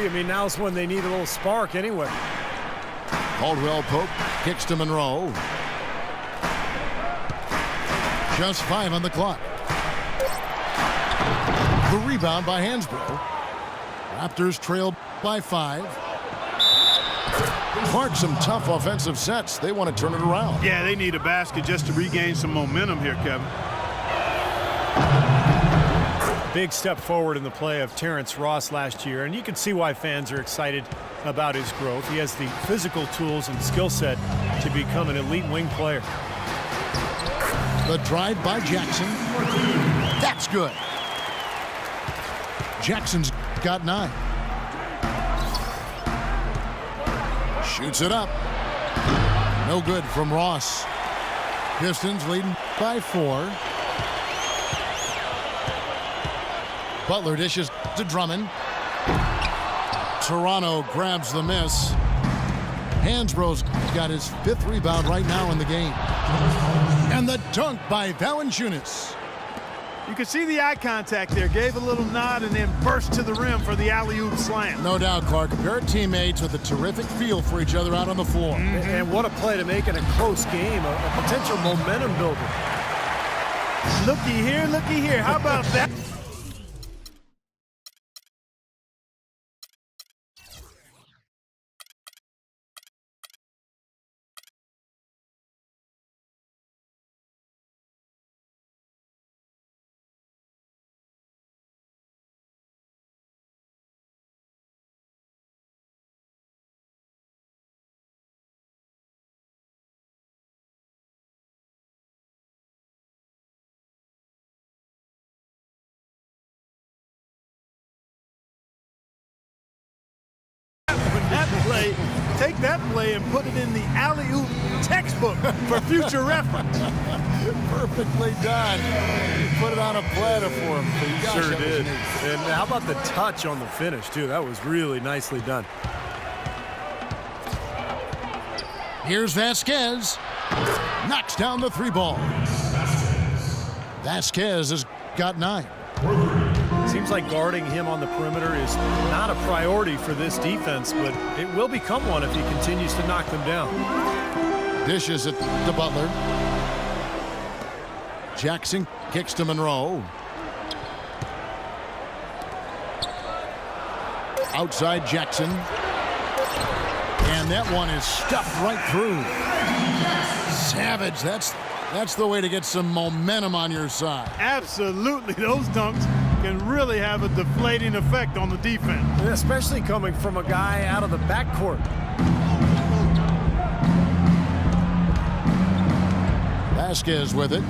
I mean, now's when they need a little spark anyway. Caldwell Pope kicks to Monroe. Just 5 on the clock. The rebound by Hansbrough. Raptors trail by 5. Clark, some tough offensive sets. They want to turn it around. Yeah, they need a basket just to regain some momentum here, Kevin. Big step forward in the play of Terrence Ross last year, and you can see why fans are excited about his growth. He has the physical tools and skill set to become an elite wing player. The drive by Jackson. That's good. Jackson's got 9. Shoots it up. No good from Ross. Pistons leading by 4. Butler dishes to Drummond. Toronto grabs the miss. Hansborough's got his 5th rebound right now in the game. And the dunk by Valanciunas. You can see the eye contact there. Gave a little nod and then burst to the rim for the alley-oop slam. No doubt, Clark. A pair of teammates with a terrific feel for each other out on the floor. And what a play to make it a close game, a potential momentum builder. Looky here, looky here. How about that? That play, take that play and put it in the alley-oop textbook for future reference. Perfectly done. You put it on a platter for him. Gosh, Sure did. neat. And how about the touch on the finish, too? That was really nicely done. Here's Vasquez. Knocks down the 3 ball. Vasquez has got 9. Seems like guarding him on the perimeter is not a priority for this defense, but it will become one if he continues to knock them down. Dishes it to Butler. Jackson kicks to Monroe. Outside Jackson. And that one is stuffed right through. Savage, that's the way to get some momentum on your side. Absolutely. Those dunks can really have a deflating effect on the defense. Especially coming from a guy out of the backcourt. Vasquez with it.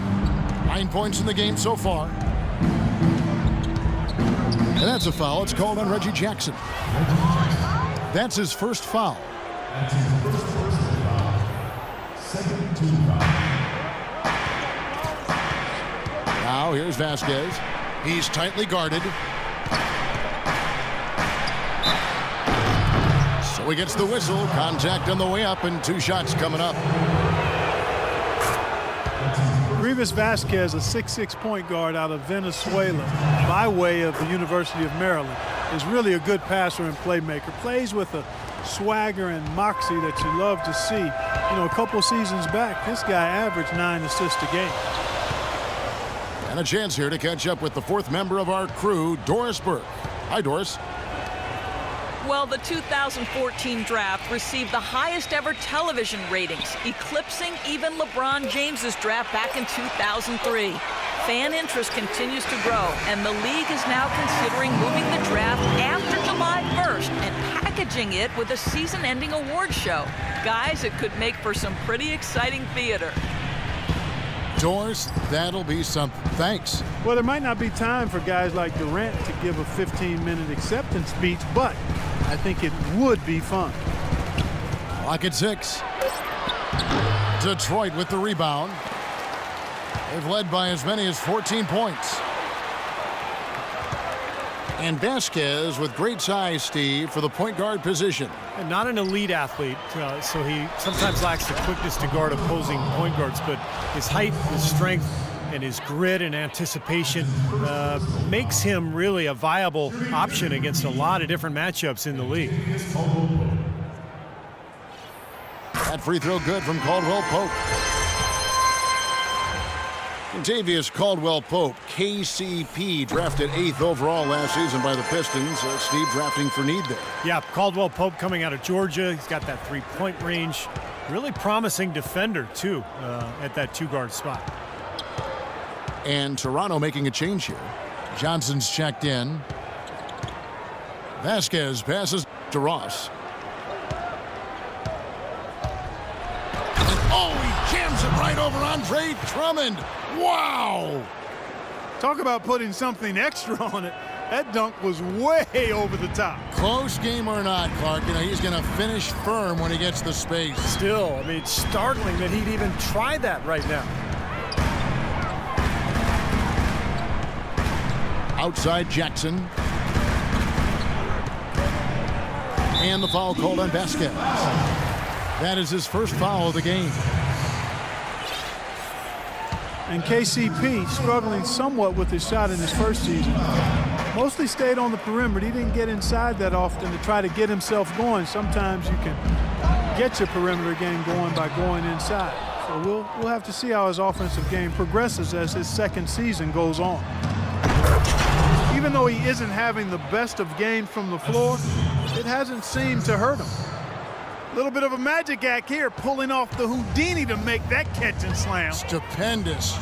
9 points in the game so far. And that's a foul. It's called on Reggie Jackson. That's his first foul. Now here's Vasquez. He's tightly guarded. So he gets the whistle. Contact on the way up and 2 shots coming up. Grievous Vasquez, a 6'6" point guard out of Venezuela by way of the University of Maryland, is really a good passer and playmaker. Plays with a swagger and moxie that you love to see. You know, a couple seasons back, this guy averaged 9 assists a game. And a chance here to catch up with the 4th member of our crew, Doris Burke. Hi, Doris. Well, the 2014 draft received the highest ever television ratings, eclipsing even LeBron James's draft back in 2003. Fan interest continues to grow, and the league is now considering moving the draft after July 1st and packaging it with a season-ending award show. Guys, it could make for some pretty exciting theater. Doris, that'll be something. Thanks. Well, there might not be time for guys like Durant to give a 15-minute acceptance speech, but I think it would be fun. Clock at 6. Detroit with the rebound. They've led by as many as 14 points. And Vasquez with great size, Steve, for the point guard position. And not an elite athlete, so he sometimes lacks the quickness to guard opposing point guards, but his height, his strength, and his grit and anticipation makes him really a viable option against a lot of different matchups in the league. That free throw good from Caldwell Pope. Contavious Caldwell Pope, KCP, drafted 8th overall last season by the Pistons. Steve drafting for need there. Yeah, Caldwell Pope coming out of Georgia. He's got that three-point range. Really promising defender, too, at that two-guard spot. And Toronto making a change here. Johnson's checked in. Vasquez passes to Ross. Oh, he jams it right over Andre Drummond. Wow! Talk about putting something extra on it. That dunk was way over the top. Close game or not, Clark, he's going to finish firm when he gets the space. Still, I mean, it's startling that he'd even try that right now. Outside Jackson. And the foul called on Vasquez. That is his first foul of the game. And KCP struggling somewhat with his shot in his first season. Mostly stayed on the perimeter. He didn't get inside that often to try to get himself going. Sometimes you can get your perimeter game going by going inside. So we'll have to see how his offensive game progresses as his second season goes on. Even though he isn't having the best of games from the floor, it hasn't seemed to hurt him. A little bit of a magic act here, pulling off the Houdini to make that catch and slam. Stupendous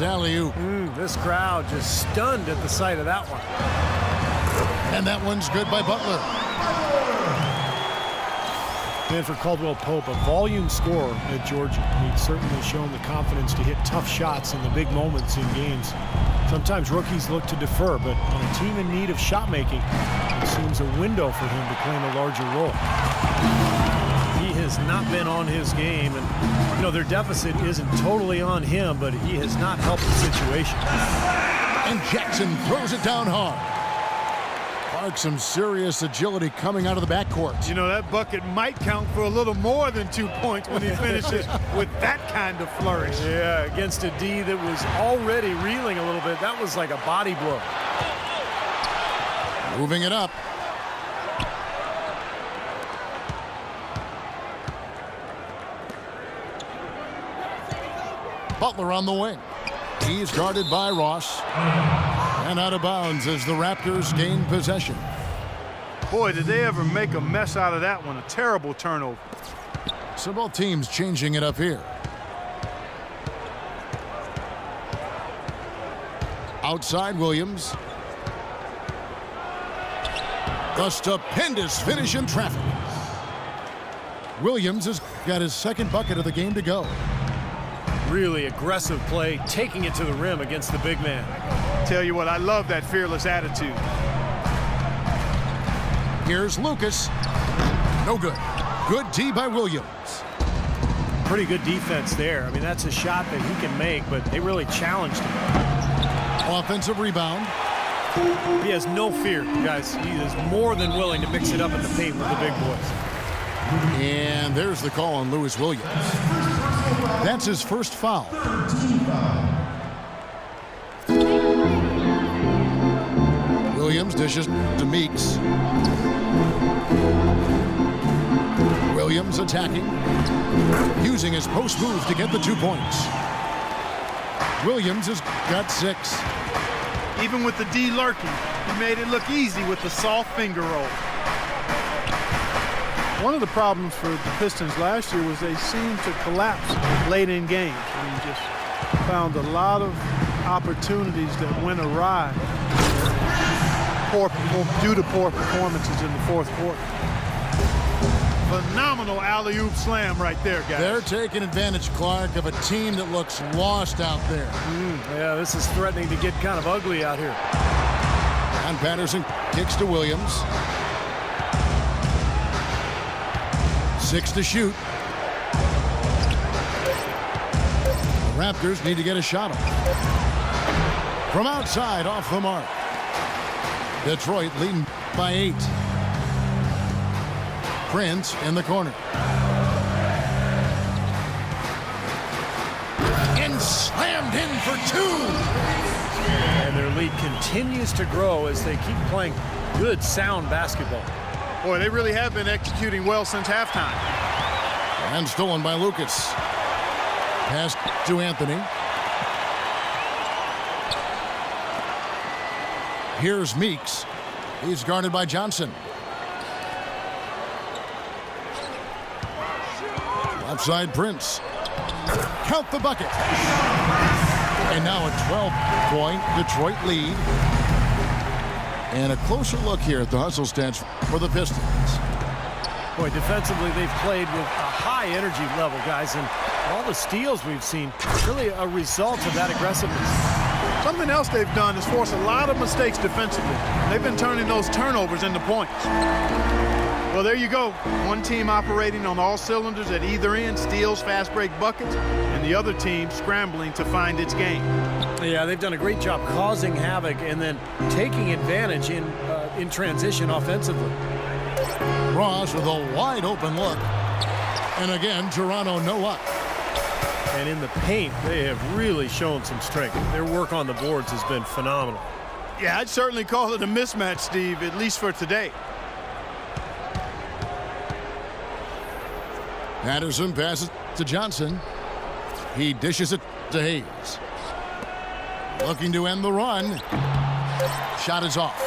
alley-oop. This crowd just stunned at the sight of that one. And that one's good by Butler. And for Caldwell Pope, a volume scorer at Georgia. He's certainly shown the confidence to hit tough shots in the big moments in games. Sometimes rookies look to defer, but on a team in need of shot making, it seems a window for him to claim a larger role. He has not been on his game, and their deficit isn't totally on him, but he has not helped the situation. And Jackson throws it down hard. Clark, some serious agility coming out of the backcourt. That bucket might count for a little more than 2 points when he finishes with that kind of flourish. Yeah, against a D that was already reeling a little bit. That was like a body blow. Moving it up. Butler on the wing. He's guarded by Ross. And out of bounds as the Raptors gain possession. Boy, did they ever make a mess out of that one. A terrible turnover. So both teams changing it up here. Outside Williams. The stupendous finish in traffic. Williams has got his second bucket of the game to go. Really aggressive play, taking it to the rim against the big man. Tell you what, I love that fearless attitude. Here's Lucas. No good. Good D by Williams. Pretty good defense there. I mean, that's a shot that he can make, but they really challenged him. Offensive rebound. He has no fear, guys. He is more than willing to mix it up in the paint with the big boys. And there's the call on Lewis Williams. That's his first foul. Williams dishes to Meeks. Williams attacking, using his post move to get the 2 points. Williams has got 6. Even with the D lurking, he made it look easy with the soft finger roll. One of the problems for the Pistons last year was they seemed to collapse late in games. We just found a lot of opportunities that went awry due to poor performances in the fourth quarter. Phenomenal alley-oop slam right there, guys. They're taking advantage, Clark, of a team that looks lost out there. Yeah, this is threatening to get kind of ugly out here. And Patterson kicks to Williams. 6 to shoot. The Raptors need to get a shot off. From outside, off the mark. Detroit leading by 8. Prince in the corner. And slam Slammed in for two. And their lead continues to grow as they keep playing good, sound basketball. Boy, they really have been executing well since halftime. And stolen by Lucas. Pass to Anthony. Here's Meeks. He's guarded by Johnson. Outside Prince. Count the bucket. And now a 12-point Detroit lead. And a closer look here at the hustle stats for the Pistons. Boy, defensively, they've played with a high energy level, guys, and all the steals we've seen, really a result of that aggressiveness. Something else they've done is force a lot of mistakes defensively. They've been turning those turnovers into points. Well, there you go. One team operating on all cylinders at either end, steals, fast break buckets, and the other team scrambling to find its game. Yeah, they've done a great job causing havoc and then taking advantage in transition offensively. Ross with a wide open look. And again, Toronto no luck. And in the paint, they have really shown some strength. Their work on the boards has been phenomenal. Yeah, I'd certainly call it a mismatch, Steve, at least for today. Patterson passes to Johnson. He dishes it to Hayes. Looking to end the run. Shot is off.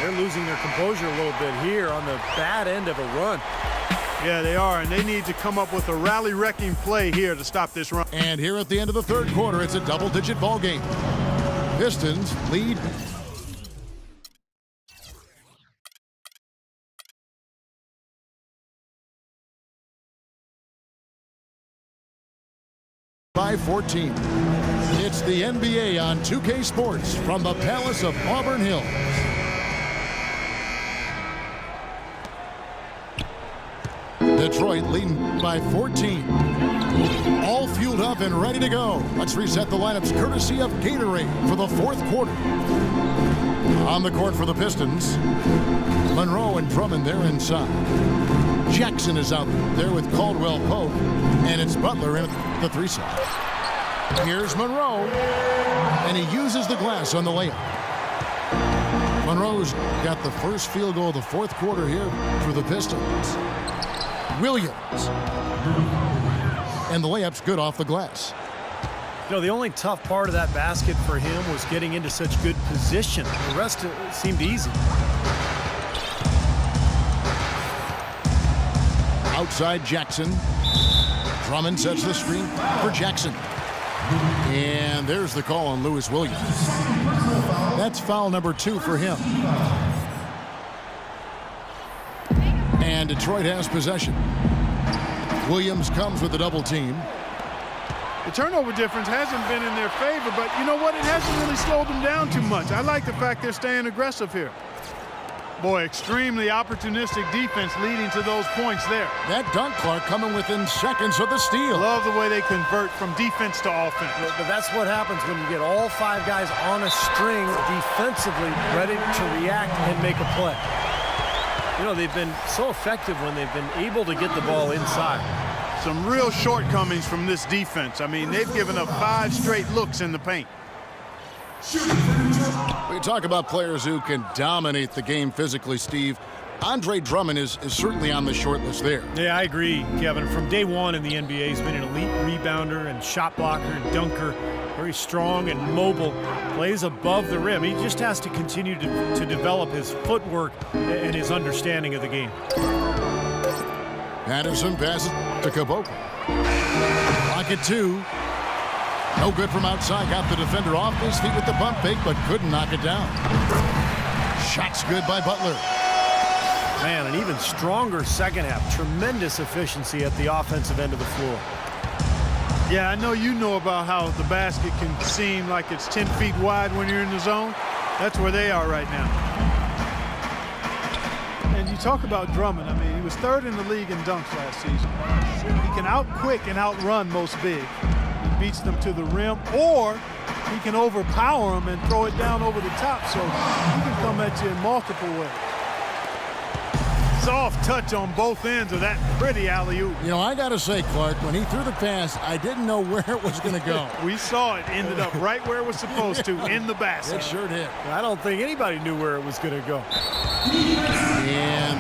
They're losing their composure a little bit here on the bad end of a run. Yeah, they are, and they need to come up with a rally-wrecking play here to stop this run. And here at the end of the third quarter, it's a double-digit ball game. Pistons lead. By 14. It's the NBA on 2K Sports from the Palace of Auburn Hills. Detroit leading by 14. All fueled up and ready to go. Let's reset the lineups courtesy of Gatorade for the fourth quarter. On the court for the Pistons, Monroe and Drummond there inside. Jackson is out there with Caldwell Pope, and it's Butler in the 3 side. Here's Monroe, and he uses the glass on the layup. Monroe's got the first field goal of the fourth quarter here for the Pistons. Williams. And the layup's good off the glass. You know, the only tough part of that basket for him was getting into such good position. The rest seemed easy. Outside Jackson. Drummond sets the screen for Jackson. And there's the call on Lewis Williams. That's foul number 2 for him. And Detroit has possession. Williams comes with the double team. The turnover difference hasn't been in their favor, but you know what? It hasn't really slowed them down too much. I like the fact they're staying aggressive here. Boy, extremely opportunistic defense leading to those points there. That dunk, Clark, coming within seconds of the steal. Love the way they convert from defense to offense. But that's what happens when you get all 5 guys on a string defensively ready to react and make a play. You know, they've been so effective when they've been able to get the ball inside. Some real shortcomings from this defense. I mean, they've given up 5 straight looks in the paint. We talk about players who can dominate the game physically, Steve. Andre Drummond is certainly on the short list there. Yeah, I agree, Kevin. From day one in the NBA, he's been an elite rebounder and shot blocker and dunker. Very strong and mobile. Plays above the rim. He just has to continue to develop his footwork and his understanding of the game. Patterson passes to Caboclo. Pocket 2. No good from outside. Got the defender off his feet with the pump fake, but couldn't knock it down. Shot's good by Butler. Man, an even stronger second half. Tremendous efficiency at the offensive end of the floor. Yeah, I know you know about how the basket can seem like it's 10 feet wide when you're in the zone. That's where they are right now. And you talk about Drummond. I mean, he was 3rd in the league in dunks last season. He can out-quick and outrun most big. He beats them to the rim, or he can overpower them and throw it down over the top, so he can come at you in multiple ways. It's all soft touch on both ends of that pretty alley-oop. You know, I got to say, Clark, when he threw the pass, I didn't know where it was going to go. We saw it ended up right where it was supposed to, in the basket. It sure did. I don't think anybody knew where it was going to go. And